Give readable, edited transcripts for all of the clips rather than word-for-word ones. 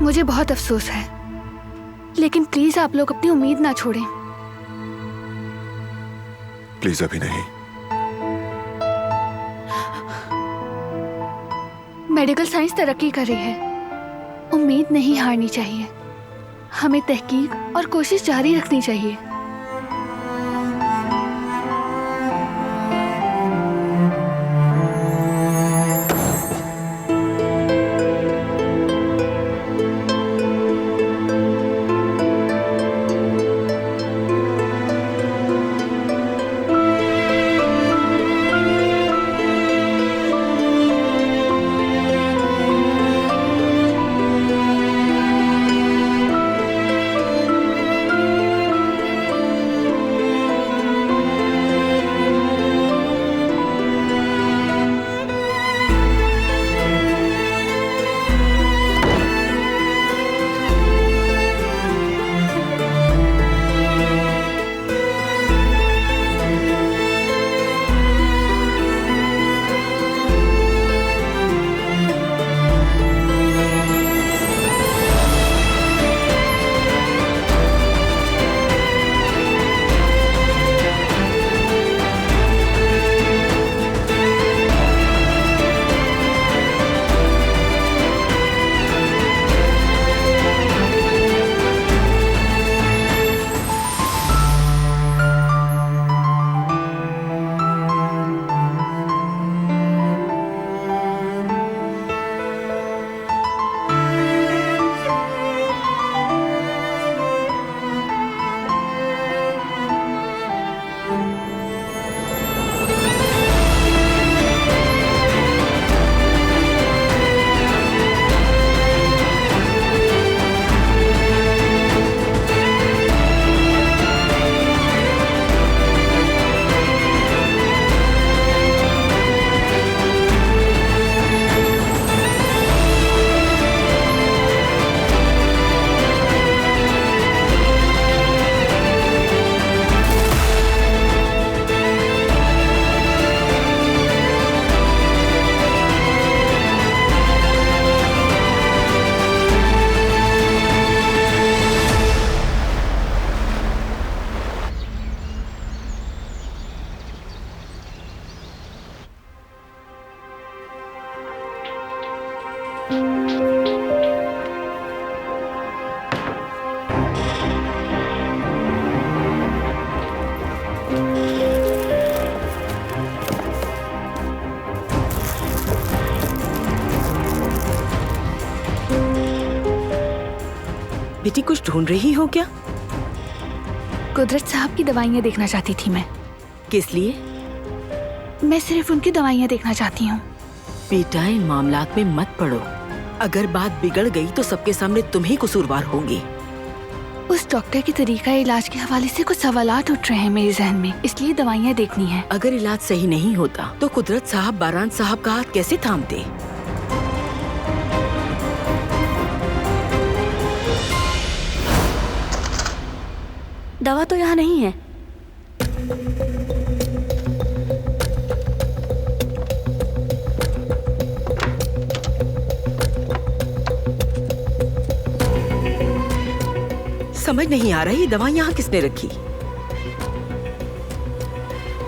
मुझे बहुत अफसोस है, लेकिन प्लीज आप लोग अपनी उम्मीद ना छोड़ें। प्लीज अभी नहीं। मेडिकल साइंस तरक्की कर रही है, उम्मीद नहीं हारनी चाहिए। हमें तहकीक और कोशिश जारी रखनी चाहिए। बेटी कुछ ढूंढ रही हो क्या? कुदरत साहब की दवाइयाँ देखना चाहती थी मैं। किस लिए? मैं सिर्फ उनकी दवाइयाँ देखना चाहती हूँ। बेटा इन मामलात में मत पड़ो। अगर बात बिगड़ गई तो सबके सामने तुम ही कसूरवार होंगी। उस डॉक्टर की तरीका इलाज के हवाले से कुछ सवालात उठ रहे हैं मेरे जहन में, इसलिए दवाइयाँ देखनी है। अगर इलाज सही नहीं होता तो कुदरत साहब बारान साहब का हाथ कैसे थामते? दवा तो यहाँ नहीं है। समझ नहीं आ रहा ये दवा यहाँ किसने रखी?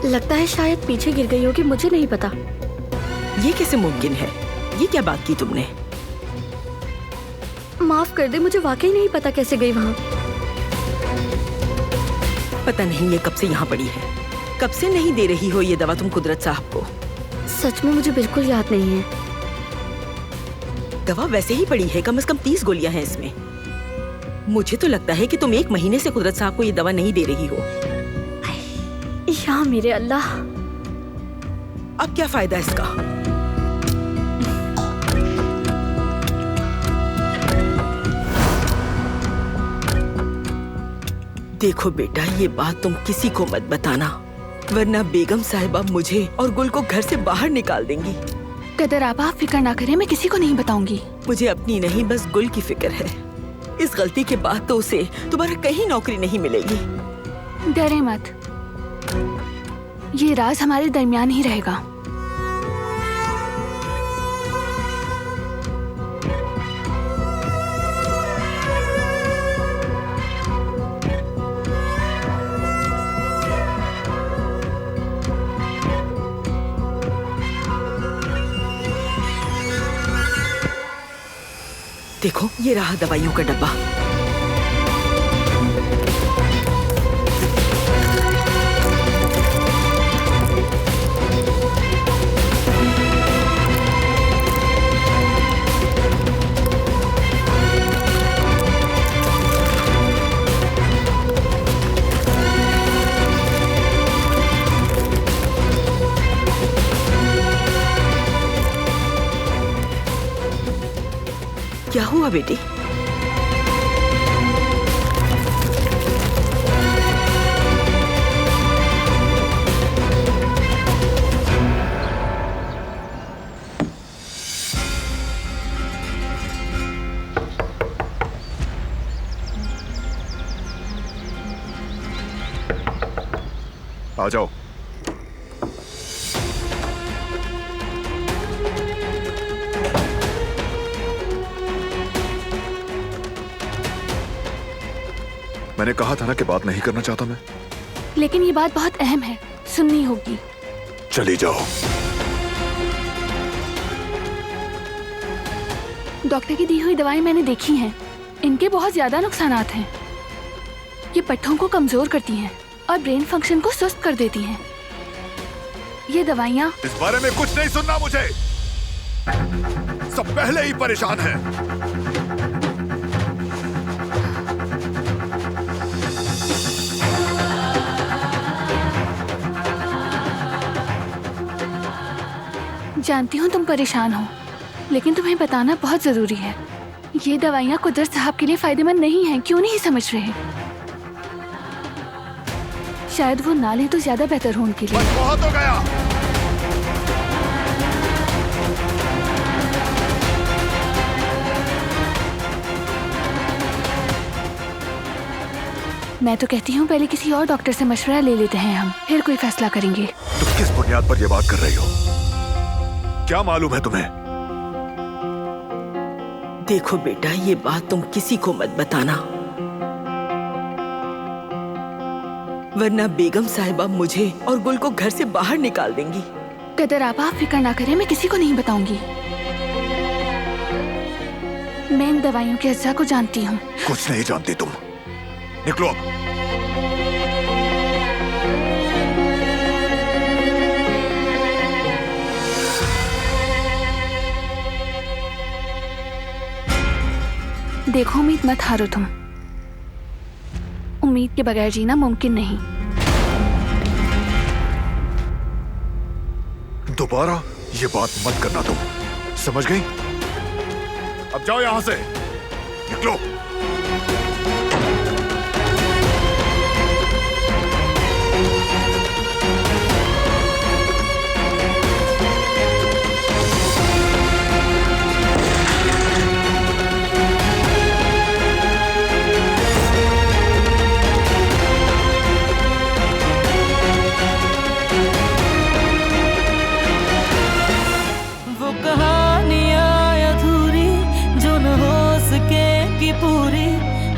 लगता है शायद पीछे गिर गई होगी, मुझे नहीं पता। ये कैसे मुमकिन है? ये क्या बात की तुमने? माफ कर दे, मुझे वाकई नहीं पता कैसे गई वहाँ। पता नहीं ये कब से यहाँ पड़ी है। कब से नहीं दे रही हो ये दवा तुम कुदरत साहब को? सच में मुझे बिल्कुल याद नहीं है। दवा वैसे ही पड़ी है, कम से कम 30 गोलियां हैं इसमें। मुझे तो लगता है कि तुम 1 महीने से कुदरत साहब को ये दवा नहीं दे रही हो। या मेरे अल्लाह, अब क्या फायदा इसका? देखो बेटा, ये बात तुम किसी को मत बताना, वरना बेगम साहिबा मुझे और गुल को घर से बाहर निकाल देंगी। कदर आप फिक्र ना करें, मैं किसी को नहीं बताऊंगी। मुझे अपनी नहीं, बस गुल की फिक्र है। इस गलती के बाद तो उसे दोबारा कहीं नौकरी नहीं मिलेगी। डरे मत, ये राज हमारे दरमियान ही रहेगा। देखो ये रहा दवाइयों का डब्बा। क्या हुआ बेटी? आ जाओ। मैंने कहा था ना कि बात नहीं करना चाहता मैं। लेकिन ये बात बहुत अहम है, सुननी होगी। चली जाओ। डॉक्टर की दी हुई दवाएं मैंने देखी हैं। इनके बहुत ज्यादा नुकसानात हैं। ये पट्टों को कमजोर करती हैं और ब्रेन फंक्शन को सुस्त कर देती हैं। ये दवाइयाँ इस बारे में कुछ नहीं सुनना मुझे। सब पहले ही परेशान हैं। जानती हूँ तुम परेशान हो, लेकिन तुम्हें बताना बहुत जरूरी है। ये दवाइयाँ कुदरत साहब के लिए फायदेमंद नहीं हैं। क्यों नहीं समझ रहे? शायद वो ना लें तो ज्यादा बेहतर हो उनके लिए। बस बहुत हो गया। मैं तो कहती हूँ पहले किसी और डॉक्टर से मशवरा ले लेते हैं हम, फिर कोई फैसला करेंगे। तुम किस बुनियाद पर ये बात कर रही हो? क्या मालूम है तुम्हें? देखो बेटा, ये बात तुम किसी को मत बताना, वरना बेगम साहिबा मुझे और गुल को घर से बाहर निकाल देंगी। कदर आप फिक्र ना करें, मैं किसी को नहीं बताऊंगी। मैं इन दवाइयों के अज्जा को जानती हूँ। कुछ नहीं जानती तुम। निकलो अब। देखो उम्मीद मत हारो तुम। उम्मीद के बगैर जीना मुमकिन नहीं। दोबारा ये बात मत करना तुम, समझ गई? अब जाओ यहां से, निकलो।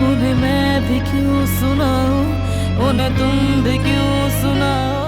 उन्हें मैं भी क्यों सुनाऊं, उन्हें तुम भी क्यों सुनाओ।